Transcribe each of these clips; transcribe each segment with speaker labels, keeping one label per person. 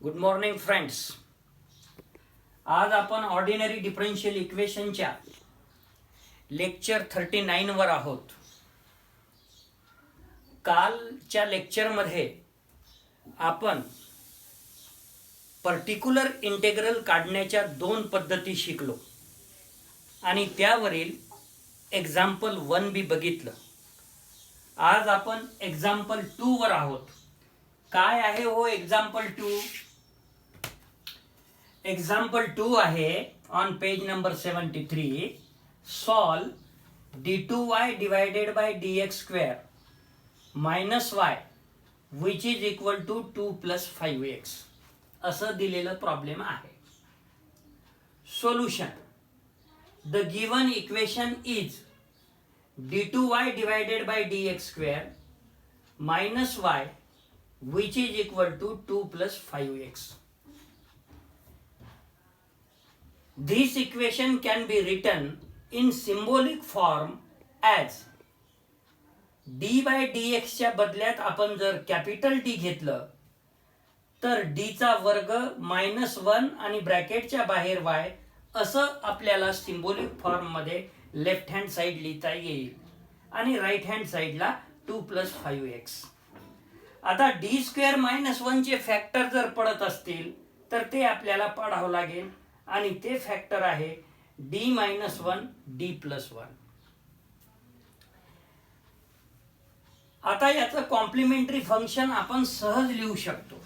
Speaker 1: Good morning friends. आज आपण ordinary differential इक्वेशनच्या लेक्चर 39 वर आहोत. कालच्या लेक्चरमध्ये आपण पर्टिक्युलर इंटेग्रल काढण्याच्या दोन पद्धती शिकलो आणि त्यावरील एक्झाम्पल 1 बी बघितलं. आज आपण एक्झाम्पल 2 वर आहोत. काय आहे हो एक्झाम्पल 2? एक्झाम्पल 2 आहे on page number 73. Solve d2y divided by dx square minus y which is equal to 2 plus 5x असं दिलेलं प्रॉब्लेम आहे. Solution: the given equation is d2y divided by dx square minus y which is equal to 2 plus 5x. This equation can be written in symbolic form as d by dx च्या बदल्यात आपण जर capital D घेतलं तर d चा वर्ग -1 आणि ब्रॅकेटच्या बाहेर y असं आपल्याला सिम्बॉलिक फॉर्म मध्ये लेफ्ट हँड साइड लिहिता येईल आणि राईट हँड साइडला 2 plus 5x. आता d स्क्वेअर -1 चे फॅक्टर जर पडत असतील तर ते आपल्याला पाडावं लागेल आणि ते फॅक्टर आहे d - 1 d + 1. आता याचं कॉम्प्लिमेंटरी फंक्शन आपण सहज लिहू शकतो,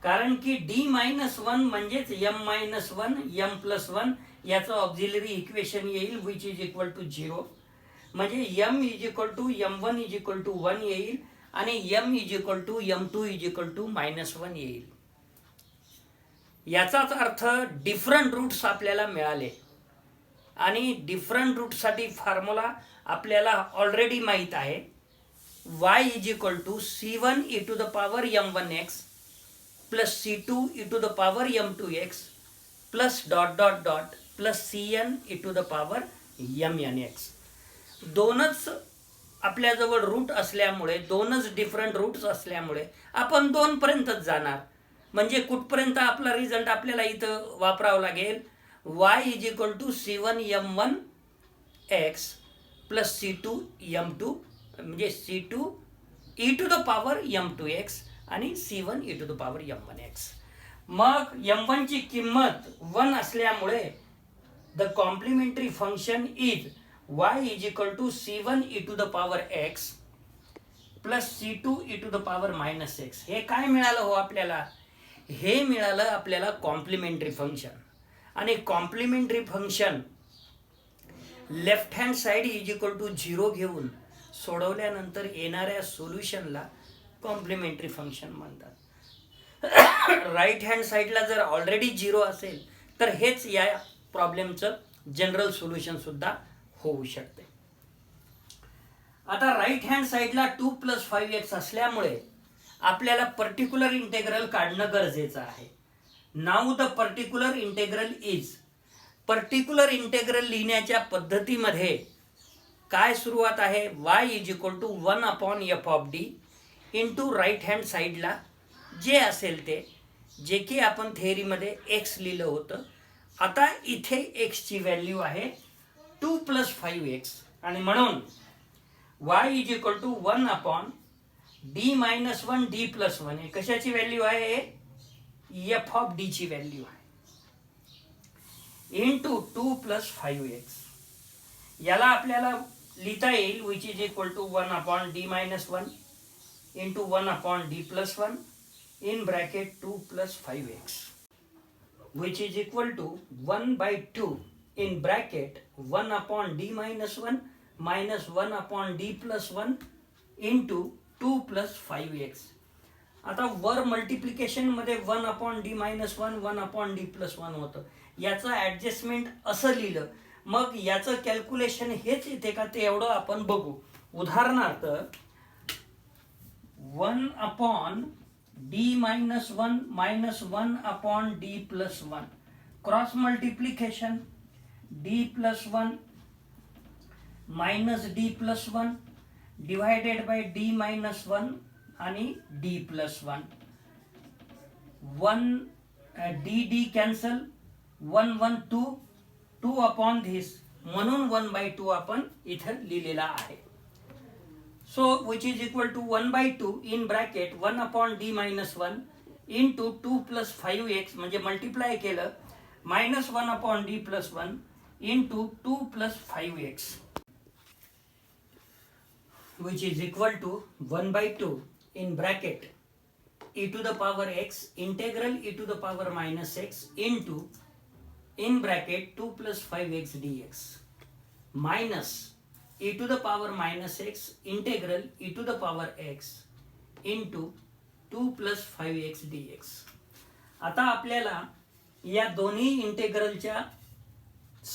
Speaker 1: कारण की d - 1 म्हणजेच m - 1 m + 1 याचं ऑक्झिलरी इक्वेशन येईल विच इज इक्वल टू 0. म्हणजे m is equal to m1 is equal to 1 येईल आणि m is equal to m2 is equal to -1 येईल. याचाच अर्थ डिफरंट रूट्स आपल्याला मिळाले आणि डिफरंट रूटसाठी फॉर्म्युला आपल्याला ऑलरेडी माहित आहे. y is equal to c1 e to the power m1x plus c2 e to the power m2x plus dot dot dot plus cn e to the power mnx. दोनच आपल्याजवळ route असल्यामुळे, दोनच different roots असल्यामुळे आपण 2 पर्यंतच जाणार. म्हणजे कुठपर्यंत आपला रिझल्ट आपल्याला इथं वापरावं लागेल? y is equal to c1 m1x plus c2 m2 म्हणजे c2 e to the power m2x आणि c1 e to the power m1x. मग m1 ची किंमत 1 असल्यामुळे the complementary function is y is equal to c1 e to the power x plus c2 e to the power -x. हे काय मिळालं हो आपल्याला? हे मिळालं आपल्याला कॉम्प्लिमेंटरी फंक्शन. आणि complementary function left hand side is equal to 0 घेऊन सोडवल्यानंतर येणाऱ्या सोल्युशनला कॉम्प्लिमेंटरी फंक्शन म्हणतात. राईट हँड साइडला जर ऑलरेडी 0 असेल तर हेच या प्रॉब्लेमचं जनरल सोल्युशन सुद्धा होऊ शकते. आता राईट हँड साइडला 2 + 5x असल्यामुळे आपल्याला पर्टिक्युलर इंटेग्रल काढणं गरजेचं आहे. Now the particular integral is. Particular integral लिहिण्याच्या पद्धतीमध्ये काय सुरुवात आहे? y is equal to 1/f(d) into right hand साइडला जे असेल ते, जे की आपण थेअरीमध्ये x लिहिलं होतं. आता इथे x ची व्हॅल्यू आहे 2 + 5x आणि म्हणून y is equal to 1/d - 1 d + 1. हे कशाची व्हॅल्यू आहे? f(d) ची व्हॅल्यू आहे इंटू 2 + 5x. याला आपल्याला लिहिता येईल which is equal to 1/d - 1 into 1/d + 1 in bracket 2 + 5x which is equal to 1/2 in bracket 1/d - 1 minus 1/d + 1 into 2 + 5x. आता वर मल्टिप्लिकेशन मध्ये 1/d - 1 1/d + 1 होतं. याचं ॲडजस्टमेंट असं लिहिलं. मग याचं कॅल्क्युलेशन हेच येते का ते एवढं आपण बघू. उदाहरणार्थ 1/d - 1 minus 1/d + 1 cross multiplication d + 1 minus d + 1 divided by d - 1 आणि d + 1 1 D cancel, 1 1 2, 2 upon this, म्हणून 1/2 आपण इथं लिहिलेला आहे. So which is equal to 1/2 in bracket 1 upon D minus 1 into 2 plus 5x, म्हणजे मल्टिप्लाय केलं minus 1 upon D plus 1 into 2 plus 5x, which is equal to 1/2 in bracket e to the power x integral e to the power minus x into in bracket 2 plus 5x dx minus e to the power minus x integral e to the power x into 2 plus 5x dx. आता आपल्याला या दोन्ही इंटेग्रलच्या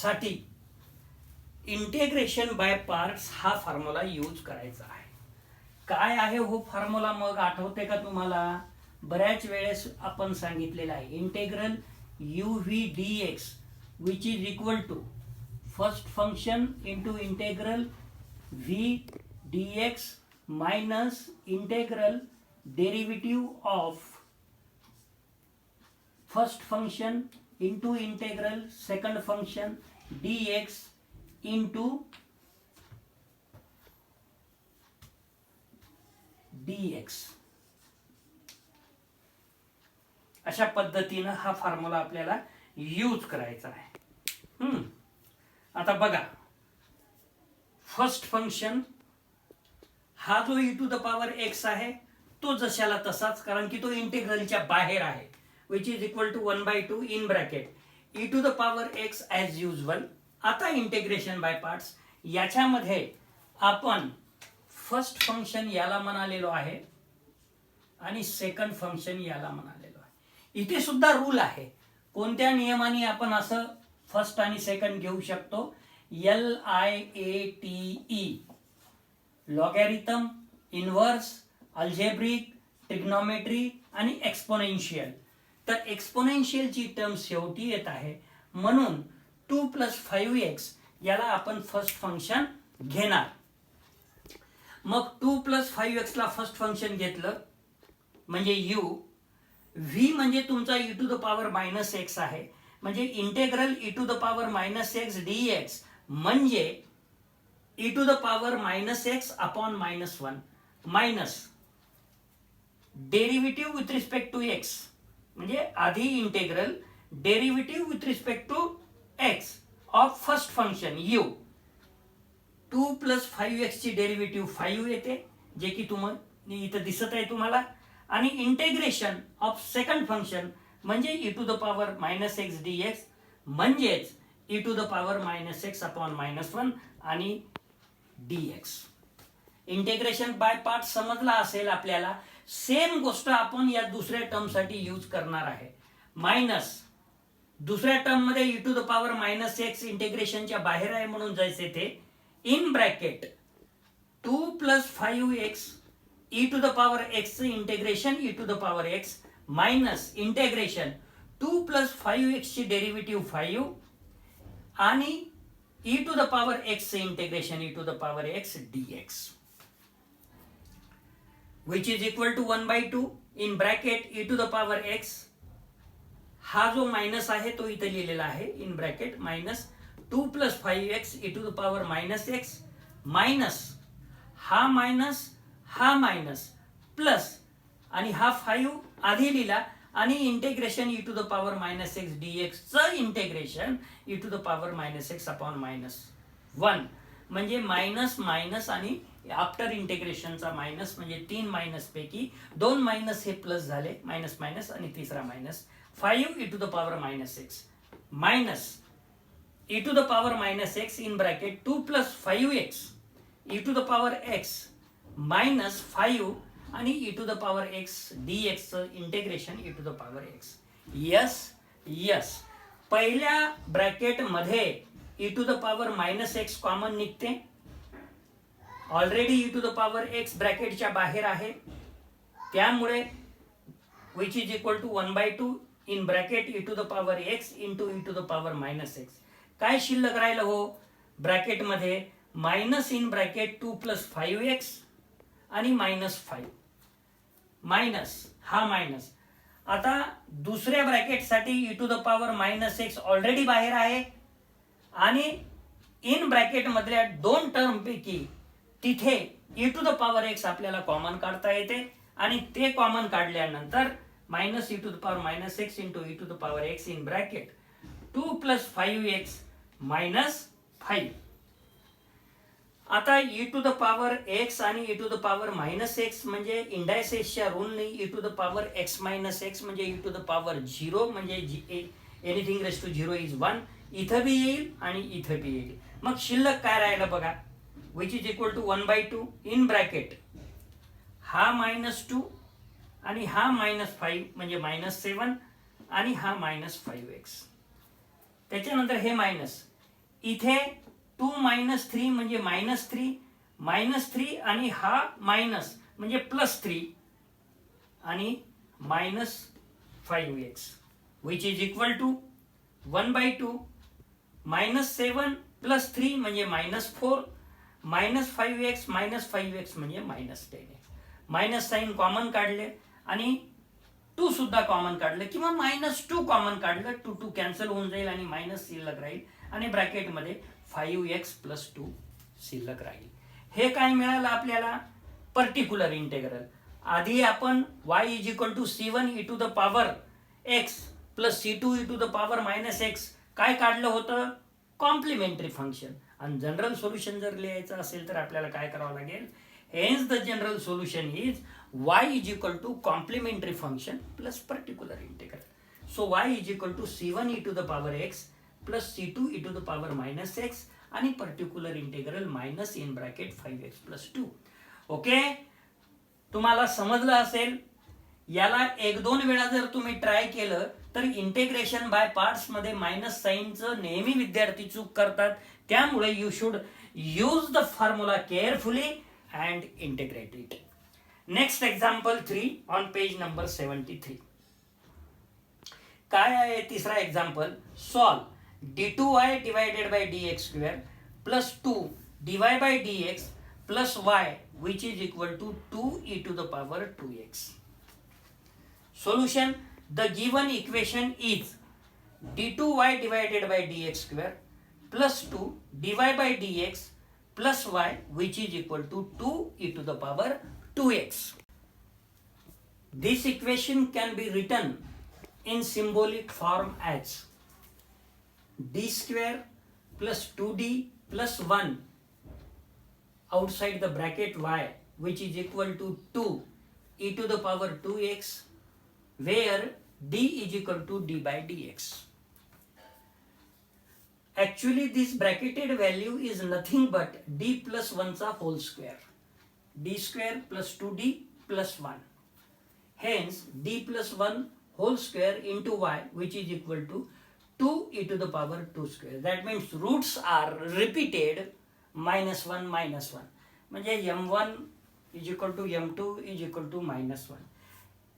Speaker 1: साठी integration by parts हा formula use करायचा आहे. काय आहे हो फॉर्म्युला, मग आठवते का तुम्हाला? बऱ्याच वेळेस आपण सांगितलेलं आहे, integral uv dx which is equal to first function into integral v dx minus integral derivative of first function into integral second function dx into dx. अशा पद्धतीनं हा फॉर्म्युला आपल्याला यूज करायचा आहे. आता बघा, फर्स्ट फंक्शन हा जो e to the power x आहे तो जशाला तसाच, कारण की तो इंटिग्रलच्या बाहेर आहे, which is equal to 1/2 in bracket e to the power x as usual. आता इंटिग्रेशन बाय पार्ट्स, याच्यामध्ये आपण फर्स्ट फंक्शन याला म्हणालेलो आहे आणि सेकंड फंक्शन याला म्हणालेलो आहे. इथे सुद्धा रूल आहे, कोणत्या नियमाने आपण असं फर्स्ट आणि सेकंड घेऊ शकतो? LIATE, logarithm, inverse, algebraic, trigonometry आणि एक्सपोनेन्शियल. तर एक्सपोनेन्शियलची टर्म शेवटी येत आहे, म्हणून 2 प्लस 5x याला आपण फर्स्ट फंक्शन घेणार. मग 2 प्लस 5x ला फर्स्ट फंक्शन घेतलं म्हणजे u, v म्हणजे तुमचा e to the power minus x आहे, म्हणजे integral e to the power minus x dx म्हणजे e to the power minus x upon minus 1 minus derivative with respect to x, म्हणजे आधी integral derivative with respect to x of first function u. 2 plus 5x ची derivative 5 येते, जे की तुम्हाला इथं दिसत आहे तुम्हाला, आणि इंटिग्रेशन ऑफ सेकंड फंक्शन म्हणजे e to the power minus x dx म्हणजेच e to the power minus x upon minus 1 आणि dx. इंटिग्रेशन बाय पार्ट समजला असेल आपल्याला. सेम गोष्ट आपण या दुसऱ्या टर्म साठी यूज करणार आहे. मायनस दुसऱ्या टर्म मध्ये e to the power minus x इंटिग्रेशनच्या बाहेर आहे म्हणून जायचे ते in bracket 2 plus 5x e to the power x integration e to the power x minus integration 2 plus 5x ची डेरिव्हेटिव्ह 5 आणि e to the power x integration e to the power x dx, which is equal to 1/2 in bracket e to the power x. हा जो minus आहे तो इथे लिहिलेला आहे in bracket minus 2 plus 5x e to the power minus x minus हा minus plus आणि हा 5 आधी लिहिला आणि integration e to the power minus x dx चं integration e to the power minus x upon minus 1, म्हणजे minus minus आणि after इंटिग्रेशनचा मायनस, म्हणजे 3 मायनस पैकी 2 मायनस हे प्लस झाले, मायनस मायनस आणि तिसरा minus 5 e to the power minus x minus e to the power minus x in bracket 2 plus 5x e to the power x minus 5 आणि e to the power x dx चं integration e to the power x. Yes, पहिल्या bracket मध्ये e to the power minus x common निघते. Already e to the power x ब्रॅकेटच्या बाहेर आहे, त्यामुळे which is equal to 1/2 in bracket e to the power x into e to the power minus x. काय शिल्लक राहिलं हो bracket मध्ये? Minus in bracket 2 plus 5x आणि मायनस 5 मायनस हा मायनस आता दुसऱ्या ब्रॅकेटसाठी e to the power minus x already बाहेर आहे आणि इन ब्रॅकेट मधल्या दोन टर्म पैकी तिथे e to the power x आपल्याला कॉमन काढता येते आणि ते कॉमन काढल्यानंतर minus e to the power minus x into e to the power x in bracket 2 + 5x minus 5. आता e to the power x आणि e to the power minus x म्हणजे इंडायसेसच्या रूलने e to the power x minus x म्हणजे e to the power 0 म्हणजे anything raise to 0 is 1. इथं बी येईल आणि इथं बी येईल. मग शिल्लक काय राहिलं बघा, which is equal to 1/2 in bracket हा -2 आणि हा -5 म्हणजे -7 आणि हा -5x. त्याच्यानंतर हे मायनस इथे 2 - 3 म्हणजे -3 आणि हा मायनस म्हणजे +3 आणि -5x which is equal to 1/2 -7 + 3 म्हणजे -4 -5x म्हणजे -10x. मायनस साइन कॉमन काढले आणि 2 सुद्धा कॉमन काढले किंवा -2 कॉमन काढलं, 2 कॅन्सल होऊन जाईल आणि मायनस शिल्लक राहील आणि ब्रॅकेटमध्ये 5x + 2 शिल्लक राहील. हे काय मिळालं आपल्याला, पर्टिक्युलर इंटेग्रल. आधी आपण y = c1 e to the power x + c2 e to the power -x काय काढलं होतं, कॉम्प्लिमेंटरी फंक्शन. आणि जनरल सोल्युशन जर लिहायचं असेल तर आपल्याला काय करावं लागेल, hence the general solution is y = complementary function plus particular integral. So y = c1 e to the power x + c2 e to the power -x आणि particular integral minus in bracket 5x + 2. Okay, तुम्हाला समजलं असेल. याला 1-2 वेळा जर तुम्ही try केलं तर इंटिग्रेशन बाय पार्ट्स मध्ये मायनस साइनचं नेहमी विद्यार्थी चूक करतात. त्यामुळे you should use the formula carefully and integrate it. Next example 3 on page number 73. काय आहे तिसरा example, solve d2y / dx² + 2 dy/dx + y which is equal to 2 e to the power 2x. Solution, the given equation is d2y / dx² + 2 dy/dx + y which is equal to 2 e to the power 2x. This equation can be written in symbolic form as d² + 2d + 1 outside the bracket y which is equal to 2 e to the power 2x where d is equal to d/dx. Actually this bracketed value is nothing but d + 1 चा whole square, d² + 2d + 1. Hence d + 1 whole square into y which is equal to 2 e to the power 2 square. That means roots are repeated -1 -1 म्हणजे m1 = m2 = -1.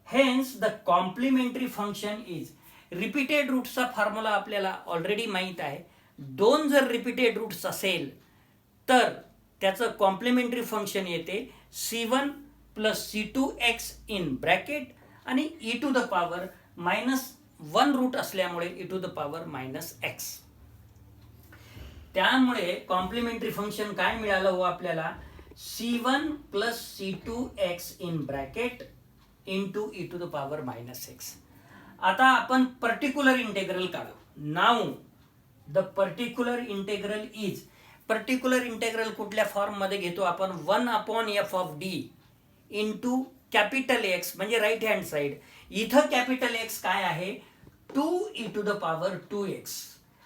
Speaker 1: Hence the complementary function is repeated roots चा formula आपल्याला already माहित आहे. 2 जर repeated roots असेल तर त्याचं complementary function येते c1 + c2x इन ब्रॅकेट आणि e to the power -1 root असल्यामुळे e to the power -x. त्यामुळे कॉम्प्लिमेंटरी फंक्शन काय मिळालं हो आपल्याला, c1 + c2x in bracket into e to the power -x. आता आपण पर्टिक्युलर इंटेग्रल काढू. Now the particular integral is, particular integral कुठल्या फॉर्म मध्ये घेतो आपण, 1/f(d) इंटू कॅपिटल X म्हणजे राईट हँड साइड. इथं कॅपिटल X काय आहे, 2 e to the power 2x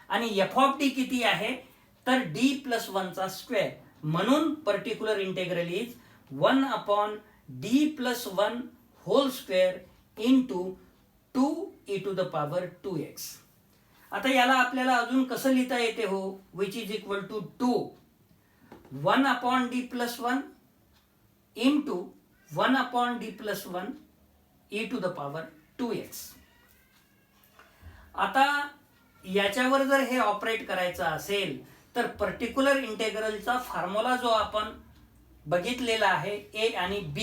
Speaker 1: आणि f(d) किती आहे तर d + 1 चा स्क्वेअर. म्हणून particular integral is 1/d + 1 whole square into 2 e to the power 2x. आता याला आपल्याला अजून कसं लिहिता येते हो, which is equal to 2 1/d + 1 into 1/d + 1 e to the power 2x. आता याच्यावर जर हे ऑपरेट करायचं असेल तर पर्टिक्युलर इंटेग्रलचा फॉर्म्युला जो आपण बघितलेला आहे a आणि b,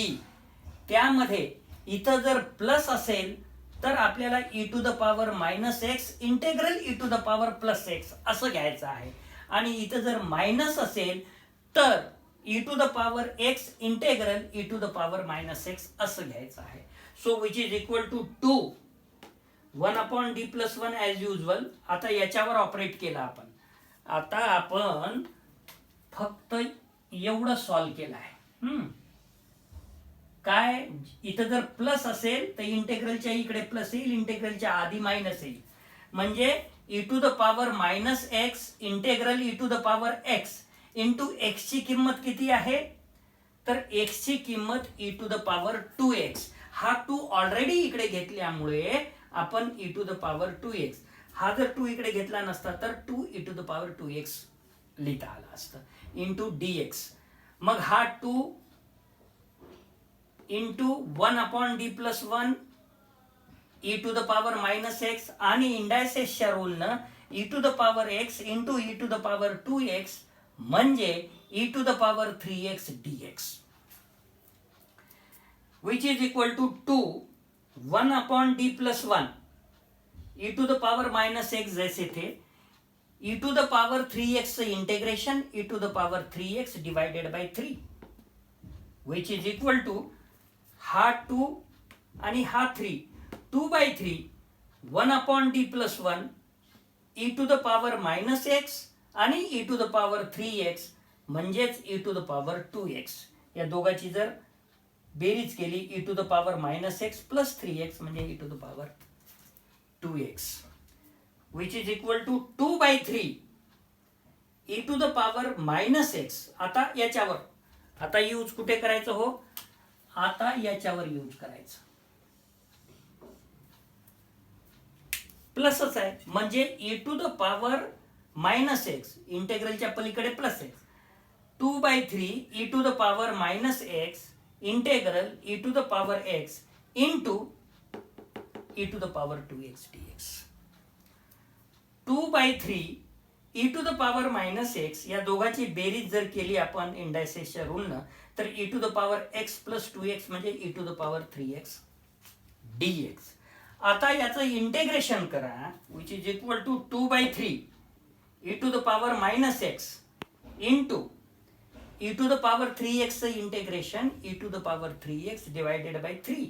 Speaker 1: त्यामध्ये इथं जर प्लस असेल तर आपल्याला e to the power minus x integral e to the power plus x असं घ्यायचं आहे. आणि इथं जर मायनस असेल तर e to the power x integral e to the power minus x असं घ्यायचं आहे. So which is equal to 2 1/d+1 as usual. आता याच्यावर ऑपरेट केलं आपण. आता आपण फक्त एवढं सॉल्व केलं आहे. काय इथं जर प्लस असेल तर इंटेग्रलच्या इकडे प्लस येईल, इंटेग्रलच्या आधी मायनस येईल. म्हणजे e to the power minus x integral e to the power x into एक्सची किंमत किती आहे, तर एक्सची किंमत e to the power 2x. हा 2 ऑलरेडी इकडे घेतल्यामुळे आपण e to the power 2x. हा जर 2 इकडे घेतला नसता तर 2 e to the power 2x लिहिता आला असतं इंटू dx. मग हा 2 into 1/d+1 e to the power minus x आणि इंडायसेसच्या रूलनं e to the power x into e to the power 2x म्हणजे e to the power 3x dx which is equal to 2 1/d+1 e to the power minus x जैसे थे e to the power 3x integration e to the power 3x divided by 3 which is equal to हा 2 आणि हा 3 2/3 1/d+1 e to the power minus x आणि e to the power 3x म्हणजेच e to the power 2x. या दोघांची जर बेरीज केली e to the power minus x plus 3x म्हणजे e to the power 2x which is equal to 2/3 e to the power minus x. आता याच्यावर आता यूज कुठे करायचं हो, आता याच्यावर यूज करायचं. प्लसच आहे म्हणजे e to the power minus x इंटेग्रलच्या पलीकडे plus x 2/3 e to the power minus x integral e to the power x into e to the power 2x dx. 2/3 e to the power minus x या दोघांची बेरीज जर केली आपण इंडायसेसच्या रूलनं तर e to the power x plus 2x म्हणजे e to the power 3x dx. आता याचं इंटेग्रेशन करा which is equal to 2/3 e to the power minus x into e to the power 3x integration e to the power 3x divided by 3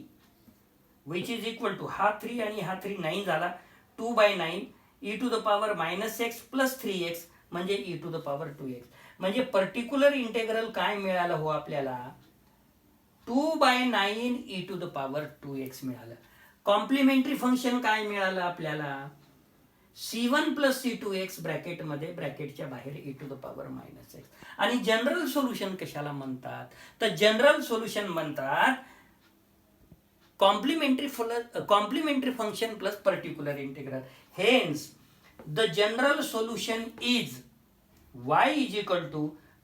Speaker 1: which is equal to हा 3 आणि हा 3 9 झाला 2/9 e to the power minus x plus 3x म्हणजे e to the power 2x. म्हणजे particular integral काय मिळालं हो आपल्याला 2/9 e to the power 2x मिळालं. कॉम्प्लिमेंटरी फंक्शन काय मिळालं आपल्याला c1 प्लस c2x ब्रॅकेटमध्ये ब्रॅकेटच्या बाहेर e to the power minus x. आणि जनरल सोल्युशन कशाला म्हणतात, तर जनरल सोल्युशन म्हणतात complementary function plus particular integral. Hence the general solution is y is equal to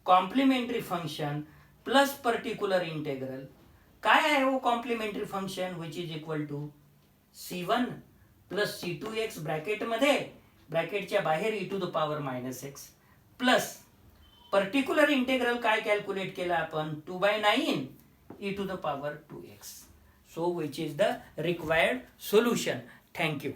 Speaker 1: complementary function plus particular integral. काय आहे हो complementary function which is equal to c1 plus c2x ब्रॅकेटमध्ये ब्रॅकेटच्या बाहेर e to the power minus x plus particular integral काय calculate केलं आपण 2/9 e to the power 2x. So which is the required solution. Thank you.